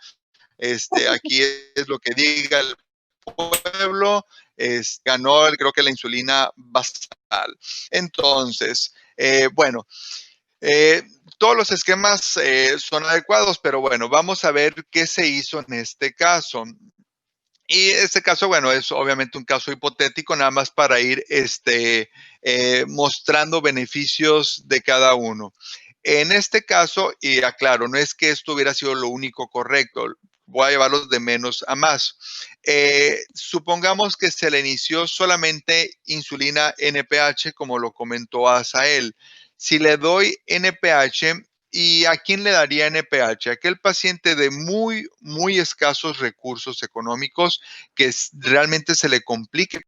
aquí es lo que diga el pueblo, ganó creo que la insulina basal. Entonces, bueno, todos los esquemas son adecuados, pero bueno, vamos a ver qué se hizo en este caso. Y este caso, bueno, es obviamente un caso hipotético, nada más para ir mostrando beneficios de cada uno. En este caso, y aclaro, no es que esto hubiera sido lo único correcto, voy a llevarlos de menos a más. Supongamos que se le inició solamente insulina NPH, como lo comentó Asael. Si le doy NPH, ¿y a quién le daría NPH? Aquel paciente de muy, muy escasos recursos económicos que realmente se le complique